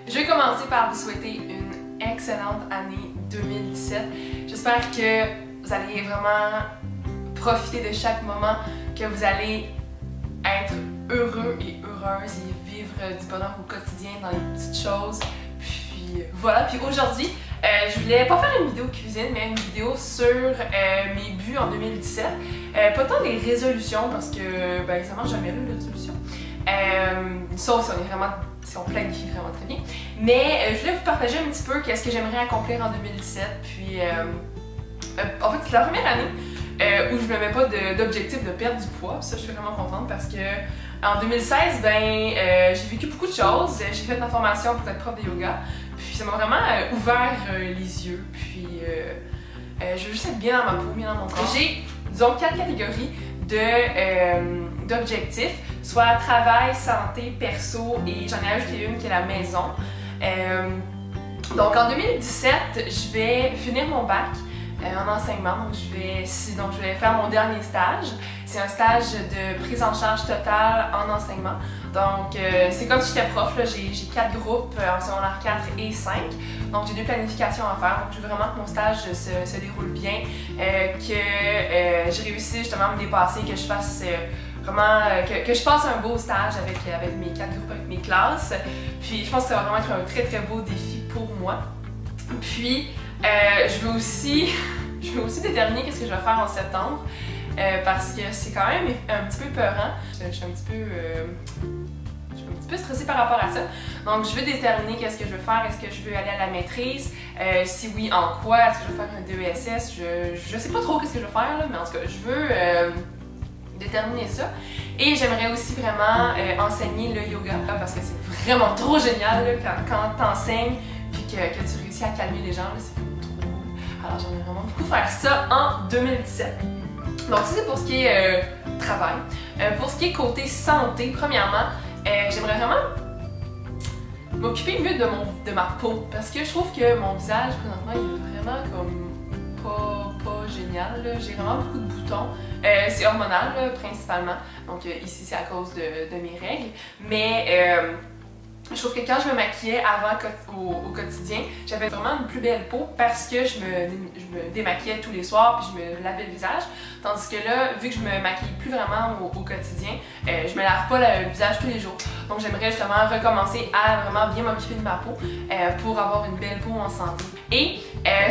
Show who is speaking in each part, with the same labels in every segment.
Speaker 1: Je vais commencer par vous souhaiter une excellente année 2017. J'espère que vous allez vraiment profiter de chaque moment, que vous allez être heureux et heureuse et vivre du bonheur au quotidien dans les petites choses. Puis voilà, puis aujourd'hui, je voulais pas faire une vidéo cuisine, mais une vidéo sur mes buts en 2017. Pas tant des résolutions, parce que ben, ça marche jamais les résolutions. Sauf si on est vraiment, si on planifie vraiment très bien. Mais je voulais vous partager un petit peu qu'est-ce que j'aimerais accomplir en 2017. Puis en fait, c'est la première année où je me mets pas d'objectif de perdre du poids. Ça, je suis vraiment contente parce que en 2016, ben, j'ai vécu beaucoup de choses. J'ai fait ma formation pour être prof de yoga. Puis ça m'a vraiment ouvert les yeux. Puis je veux juste être bien dans ma peau, bien dans mon corps. J'ai, disons, 4 catégories d'objectifs, soit travail, santé, perso, et j'en ai ajouté une qui est la maison. Donc en 2017, je vais finir mon bac en enseignement, donc je vais faire mon dernier stage. C'est un stage de prise en charge totale en enseignement. Donc c'est comme si j'étais prof, j'ai 4 groupes en secondaire 4 et 5. Donc j'ai 2 planifications à faire. Donc je veux vraiment que mon stage se déroule bien, que je réussisse justement à me dépasser, que je fasse vraiment, que je passe un beau stage avec mes 4 groupes, avec mes classes. Puis je pense que ça va vraiment être un très très beau défi pour moi. Puis je veux aussi déterminer qu'est-ce que je vais faire en septembre. Parce que c'est quand même un petit peu peurant. Je suis un petit peu stressée par rapport à ça. Donc je veux déterminer qu'est-ce que je veux faire. Est-ce que je veux aller à la maîtrise? Si oui, en quoi? Est-ce que je veux faire un DESS? Je sais pas trop qu'est-ce que je veux faire, là, mais en tout cas, je veux déterminer ça. Et j'aimerais aussi vraiment enseigner le yoga parce que c'est vraiment trop génial là, quand t'enseignes puis que tu réussis à calmer les gens. C'est trop cool. Alors j'aimerais vraiment beaucoup faire ça en 2017. Donc ça c'est pour ce qui est travail. Pour ce qui est côté santé, premièrement, j'aimerais vraiment m'occuper mieux de ma peau parce que je trouve que mon visage présentement il est vraiment comme pas génial. J'ai vraiment beaucoup de boutons. C'est hormonal là, principalement. Donc ici c'est à cause de mes règles. Mais je trouve que quand je me maquillais avant au quotidien, j'avais vraiment une plus belle peau parce que je me démaquillais tous les soirs puis je me lavais le visage. Tandis que là, vu que je me maquille plus vraiment au quotidien, je me lave pas le visage tous les jours. Donc j'aimerais justement recommencer à vraiment bien m'occuper de ma peau pour avoir une belle peau en santé. Et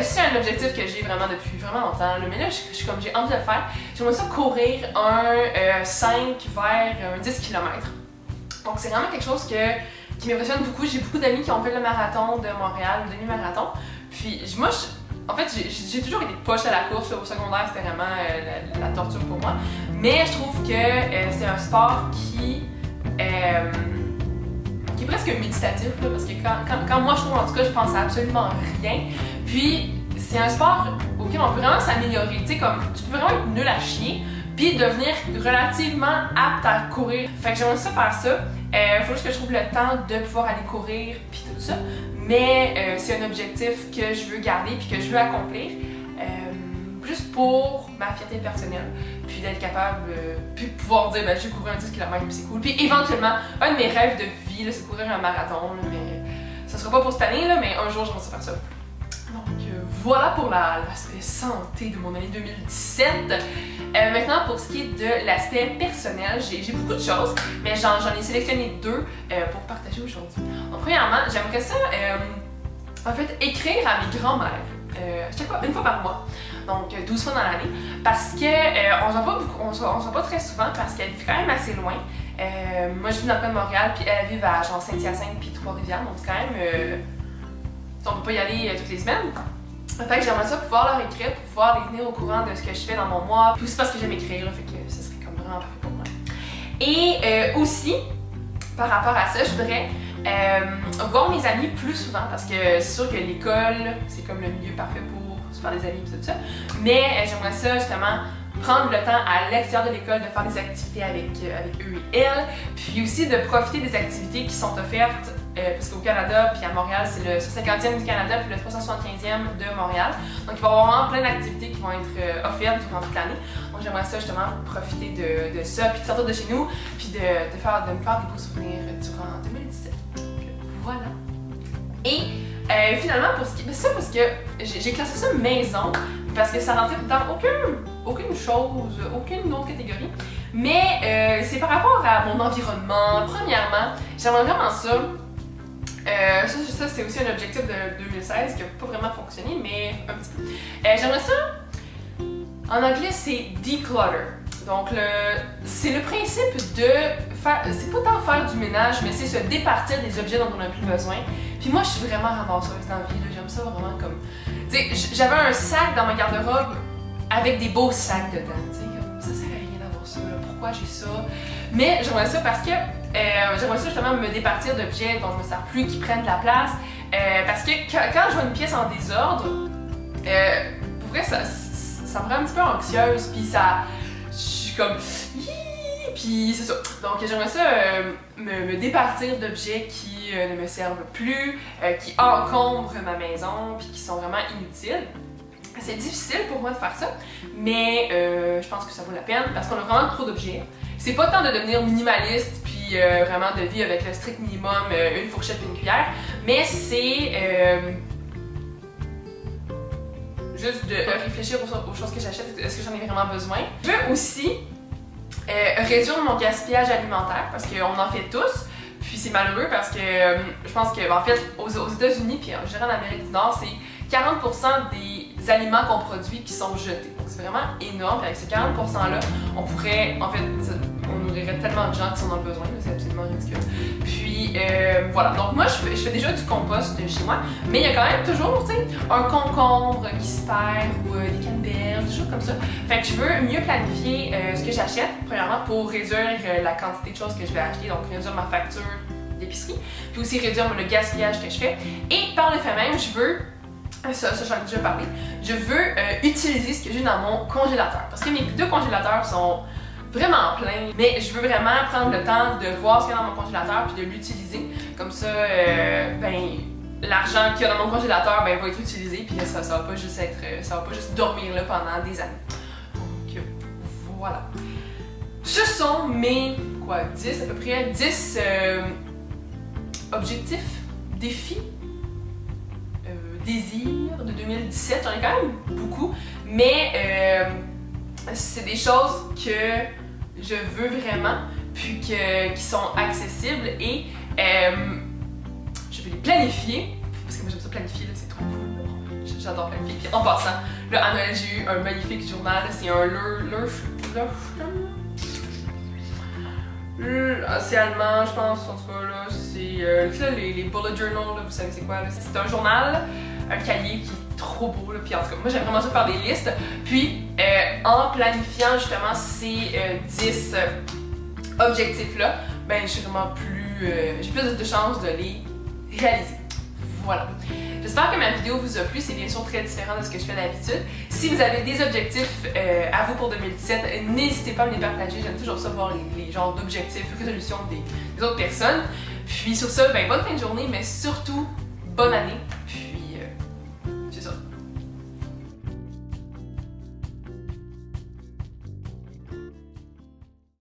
Speaker 1: c'est un objectif que j'ai vraiment depuis vraiment longtemps, là, mais là j'ai envie de le faire. J'aimerais ça courir un 5 vers un 10 km. Donc c'est vraiment quelque chose qui m'impressionne beaucoup. J'ai beaucoup d'amis qui ont fait le marathon de Montréal, le demi-marathon. Puis moi, en fait, j'ai toujours été poche à la course. Là, au secondaire, c'était vraiment la torture pour moi. Mais je trouve que c'est un sport qui est presque méditatif. Là, parce que quand moi, je trouve, en tout cas, je pense à absolument rien. Puis, c'est un sport auquel on peut vraiment s'améliorer. Tu sais, comme, tu peux vraiment être nul à chier, puis devenir relativement apte à courir. Fait que j'aimerais ça faire ça. Faut juste que je trouve le temps de pouvoir aller courir puis tout ça. Mais c'est un objectif que je veux garder puis que je veux accomplir. Juste pour ma fierté personnelle. Puis d'être capable, puis pouvoir dire ben, j'ai couru un 10 km puis c'est cool. Puis éventuellement, un de mes rêves de vie, c'est courir un marathon. Là, mais ça sera pas pour cette année, là, mais un jour j'aimerais ça faire ça. Donc voilà pour l'aspect santé de mon année 2017. Maintenant pour ce qui est de l'aspect personnel, j'ai beaucoup de choses, mais j'en ai sélectionné 2 pour partager aujourd'hui. Donc premièrement, j'aimerais ça en fait écrire à mes grands-mères chaque fois, une fois par mois, donc 12 fois dans l'année, parce que on se voit pas très souvent parce qu'elle vit quand même assez loin. Moi je vis dans le coin de Montréal, puis elle vit à genre Saint-Hyacinthe puis Trois-Rivières, donc c'est quand même on peut pas y aller toutes les semaines. Fait que j'aimerais ça pouvoir leur écrire, pour pouvoir les tenir au courant de ce que je fais dans mon mois. Puis aussi parce que j'aime écrire, là, fait que ce serait comme vraiment parfait pour moi. Et aussi, par rapport à ça, je voudrais voir mes amis plus souvent parce que c'est sûr que l'école, c'est comme le milieu parfait pour se faire des amis et tout ça. Mais j'aimerais ça justement prendre le temps à l'extérieur de l'école de faire des activités avec eux et elles. Puis aussi de profiter des activités qui sont offertes parce qu'au Canada, puis à Montréal, c'est le 150e du Canada, puis le 375e de Montréal. Donc il va y avoir vraiment plein d'activités qui vont être offertes durant toute l'année. Donc j'aimerais ça justement profiter de ça, puis de sortir de chez nous, puis de me faire des beaux souvenirs durant 2017. Donc voilà. Et finalement, pour ce qui est ça, parce que j'ai classé ça maison, parce que ça rentrait dans aucune chose, aucune autre catégorie. Mais c'est par rapport à mon environnement. Premièrement, j'aimerais vraiment ça. Ça c'est aussi un objectif de 2016 qui n'a pas vraiment fonctionné, mais un petit peu. J'aimerais ça. En anglais, c'est declutter. Donc, c'est le principe de faire. C'est pas tant faire du ménage, mais c'est se départir des objets dont on n'a plus besoin. Puis moi, je suis vraiment ramasseuse dans la vie. J'aime ça vraiment comme. Tu sais, j'avais un sac dans ma garde-robe avec des beaux sacs dedans. Tu sais, comme ça sert à rien d'avoir ça. Là. Pourquoi j'ai ça? Mais j'aimerais ça parce que j'aimerais ça justement me départir d'objets dont je me sers plus, qui prennent de la place. Parce que quand je vois une pièce en désordre, pour vrai, ça me rend un petit peu anxieuse. Puis ça. Je suis comme. Puis c'est ça. Donc j'aimerais ça me départir d'objets qui ne me servent plus, qui encombrent ma maison, puis qui sont vraiment inutiles. C'est difficile pour moi de faire ça, mais je pense que ça vaut la peine parce qu'on a vraiment trop d'objets. C'est pas tant de devenir minimaliste puis vraiment de vivre avec le strict minimum, une fourchette et une cuillère, mais c'est juste de réfléchir aux choses que j'achète. Est-ce que j'en ai vraiment besoin? Je veux aussi réduire mon gaspillage alimentaire parce qu'on en fait tous. Puis c'est malheureux parce que je pense que en fait aux États-Unis puis je dirais en Amérique du Nord, c'est 40% des aliments qu'on produit qui sont jetés. Donc c'est vraiment énorme. Puis avec ces 40%-là, on pourrait, en fait, on nourrirait tellement de gens qui en ont besoin. C'est absolument ridicule. Puis voilà. Donc moi, je fais déjà du compost chez moi, mais il y a quand même toujours, tu sais, un concombre qui se perd ou des canneberges, des choses comme ça. Fait que je veux mieux planifier ce que j'achète, premièrement pour réduire la quantité de choses que je vais acheter, donc réduire ma facture d'épicerie, puis aussi réduire le gaspillage que je fais. Et par le fait même, je veux ça j'en ai déjà parlé, je veux utiliser ce que j'ai dans mon congélateur. Parce que mes 2 congélateurs sont vraiment pleins, mais je veux vraiment prendre le temps de voir ce qu'il y a dans mon congélateur puis de l'utiliser. Comme ça, l'argent qu'il y a dans mon congélateur va être utilisé puis ça va pas juste ça va pas juste dormir là pendant des années. Donc voilà. Ce sont mes 10 à peu près 10 objectifs, défis, désirs de 2017. J'en ai quand même beaucoup, mais c'est des choses que je veux vraiment, puis qui sont accessibles et je vais les planifier, parce que moi j'aime ça planifier, c'est trop cool. J'adore planifier. Puis en passant, là à Noël j'ai eu un magnifique journal, c'est un c'est allemand, je pense, en tout cas, là, c'est les bullet journal, là, vous savez c'est quoi, c'est un journal, un cahier qui est trop beau, là, puis en tout cas, moi j'aime vraiment ça faire des listes, puis en planifiant justement ces 10 objectifs-là, ben j'ai vraiment j'ai plus de chances de les réaliser. Voilà. J'espère que ma vidéo vous a plu, c'est bien sûr très différent de ce que je fais d'habitude. Si vous avez des objectifs à vous pour 2017, n'hésitez pas à me les partager, j'aime toujours ça voir les genres d'objectifs, résolutions des autres personnes. Puis sur ça, ben, bonne fin de journée, mais surtout, bonne année.